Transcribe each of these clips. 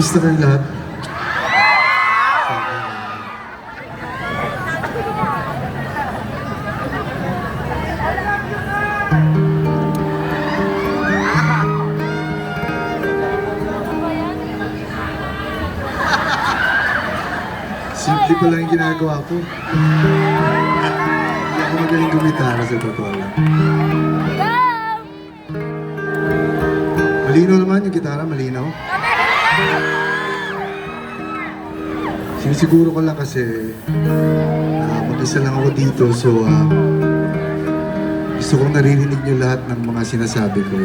Kamusta kayong lahat? Simple pa lang yung ginagawa ko. Hindi ako magaling gumitara sa totoo lang. Malinaw naman yung gitara, malinaw. Sinisiguro ko lang kasi mag-isa lang ako dito, so gusto kong naririnig niyo lahat ng mga sinasabi ko.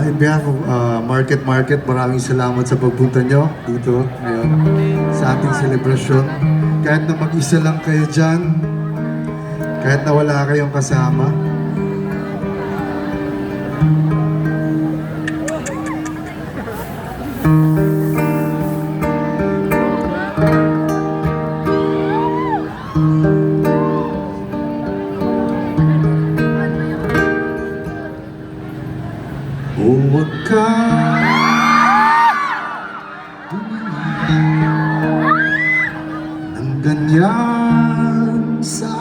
In behalf of Market, maraming salamat sa pagpunta nyo dito ngayon sa ating selebrasyon. Kahit na mag-isa lang kayo dyan, kahit na wala kayong kasama, huwag ka ng ganyan sa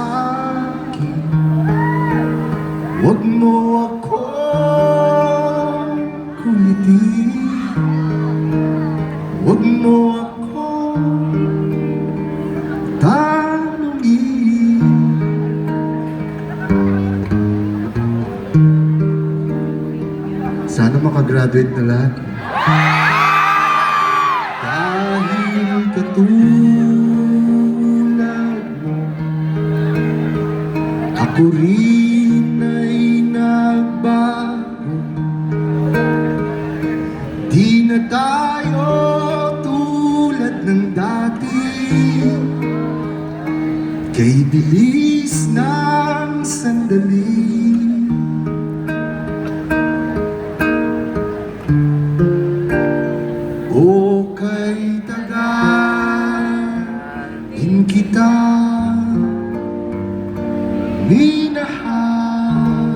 akin. Huwag mo akong kulitin. Huwag mo akong tanungin. Sana makagraduate na lahat. Dahil katulad mo, ako rin ay nagbago. Di na tayo tulad ng dati, kay bilis ng sandali. O kay tagalin kita minahal.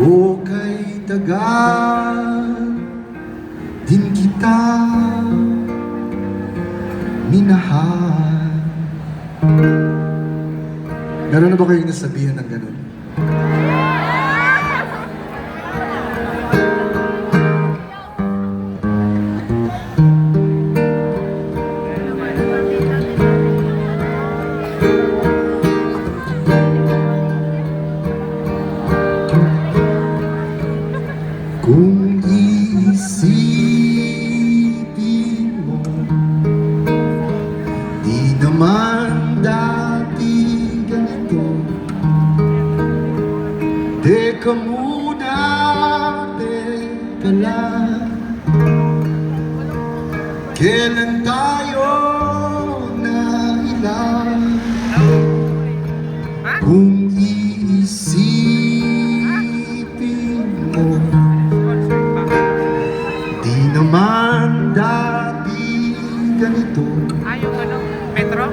O kay tagalin kita minahal. Meron na ba kayong nasabihan ng ganun? Kung iisipin mo, di naman dati ganito. Teka muna, teka lang, kailan tayo nailang? Kung iisipin mo, di naman dati ganito. Yung metro?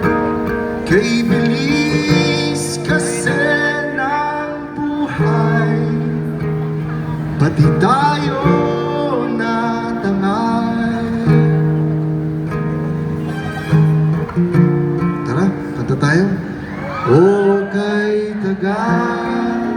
Kay bilis kasi ng buhay, pati tayo natangay. Tara, kanta tayo. O kay tagal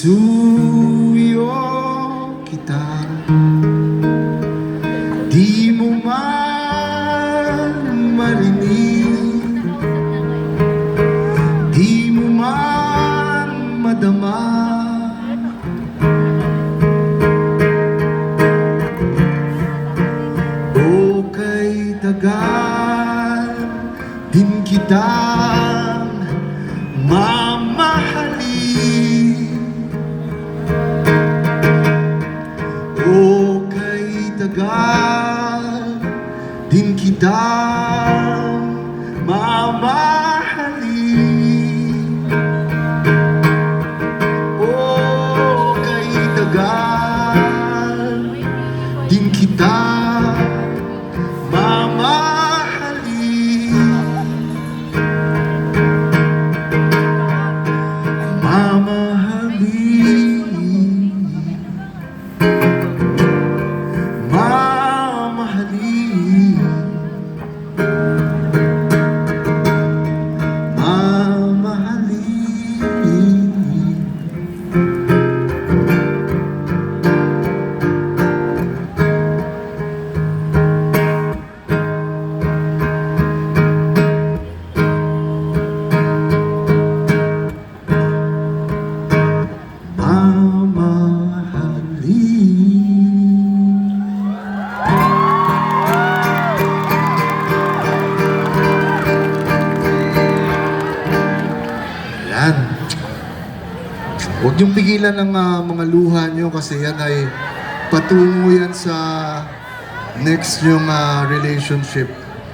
Isuyo kita, di mo man marinig, di mo man madama. O kay tagal din kitang mamahalin. O kay tagal din kitang mamahalin. O kay tagal din kitang mamahalin. Mamahalin. Mamahalin. Mamahalin. Mamahalin. Yan. Huwag niyong pigilan ng mga luha niyo kasi yan ay patungo yan sa next yung relationship.